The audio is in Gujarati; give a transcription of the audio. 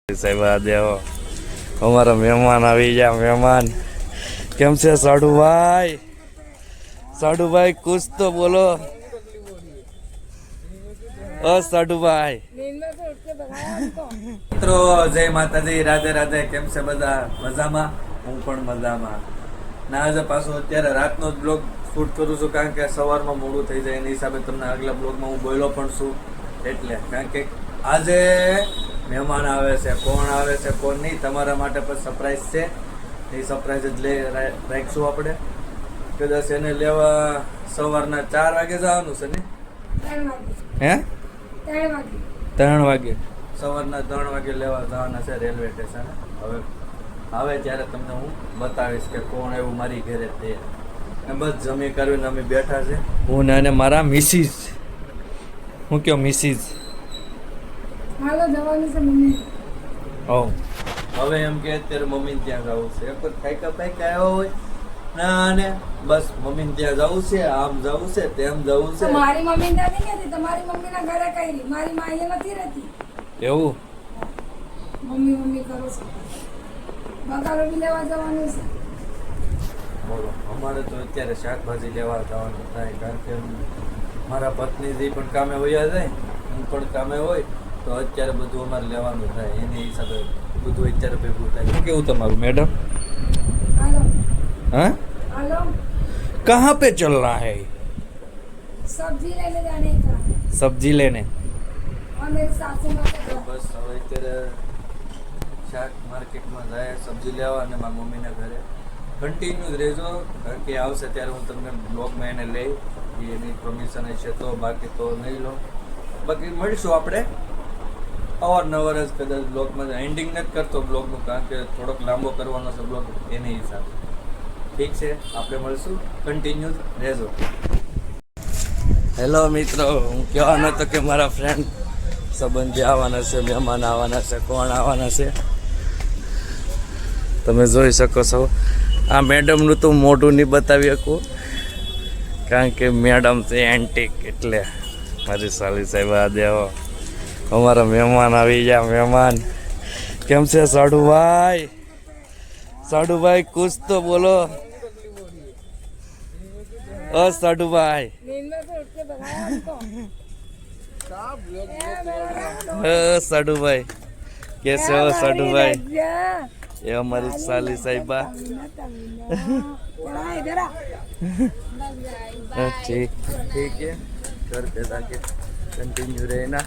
સાહેબ આ દેવો અમારા મહેમાન આવી ગયા મહેમાન કેમ છે સાડુભાઈ કુછ તો બોલો સાડુભાઈ મિત્રો જય માતાજી રાધે રાધે કેમ છે બધા મજામાં હું પણ મજામાં ના આજે પાછું અત્યારે રાતનો જ બ્લોગ શૂટ કરું છું કારણ કે સવારમાં મોડું થઈ જાય એની હિસાબે તમને આગલા બ્લોગમાં હું બોલ્યો પણ છું એટલે કારણ કે આજે મહેમાન આવે છે કોણ આવે છે કોણ નહીં તમારા માટે પણ સરપ્રાઈઝ છે એ સરપ્રાઈઝ જ રાખીશું આપણે કદાચ એને લેવા સવારના 4 વાગે જવાનું છે ને 3 વાગે સવારના 3 વાગે લેવા જવાના છે રેલવે સ્ટેશન હવે આવે ત્યારે તમને હું બતાવીશ કે કોણ એવું મારી ઘરે તે બસ જમી કરીને અમે બેઠા છે હું ને મારા મિસિસ હું કયો મિસિસ હાલો જવાનું છે મમ્મી હવે એમ કે અત્યારે મમ્મી ત્યાં જવું છે એક ખાઈકા પાઈકા આવ્યો હોય ના ને બસ મમ્મી ત્યાં જવું છે આમ જવું છે તેમ જવું છે મારી મમ્મી ત્યાં નથી તમારી મમ્મીના ઘરે કઈ મારી માં અહીંયા નથી રહેતી એવું મમ્મી કરો છો બકાલો બી લેવા જવાનું છે બોલો અમારે તો અત્યારે શાકભાજી લેવા જવાનું થાય કારણ કે મારા પત્ની જે પણ કામે વયા જાય હું પણ કામે હોય તો અત્યારે બધું અમારે લેવાનું થાય એની હિસાબે બધું અત્યારે ભેગું થાય શું કેવું તમારું મેડમ હાલો हाँ હાલો कहाँ पे चल रहा है सब्जी लेने जाने का सब्जी लेने और मेरी सासू माँ के घर બસ હવે અત્યારે શાક માર્કેટમાં જાય સબ્જી લેવા અને મારા મમ્મીના ઘરે કન્ટિન્યુ જ રહેજો કારણ કે આવશે ત્યારે હું તમને બ્લોગમાં એને લઈ એની પરમિશન હશે તો બાકી તો નહીં લો બાકી મળીશું આપણે અવારનવાર જ કદાચ બ્લોગમાં એન્ડિંગ નથી કરતો બ્લોગનું કારણ કે થોડોક લાંબો કરવાનો છે બ્લોગ એની હિસાબે ઠીક છે આપણે મળશું કન્ટિન્યુ રહેજો હેલો મિત્રો હું કહેવાનો હતો કે મારા ફ્રેન્ડ સંબંધી આવવાના છે મહેમાન આવવાના છે કોણ આવવાના છે તમે જોઈ શકો છો આ મેડમનું તો મોઢું નહીં બતાવી શકું કારણ કે મેડમ છે એન્ટિક એટલે મારી સાલી સાહેબ આ દેવો અમારા મહેમાન આવી ગયા મહેમાન કેમ છે સાડુભાઈ કુછ તો બોલો સાડુભાઈ नींद में से उठ के बताया हमको साडूभाई कैसे हो साडूभाई जा ये हमारी साली साहिबा इधर आ ठीक ठीक है घर पे जाके कंटिन्यू रहना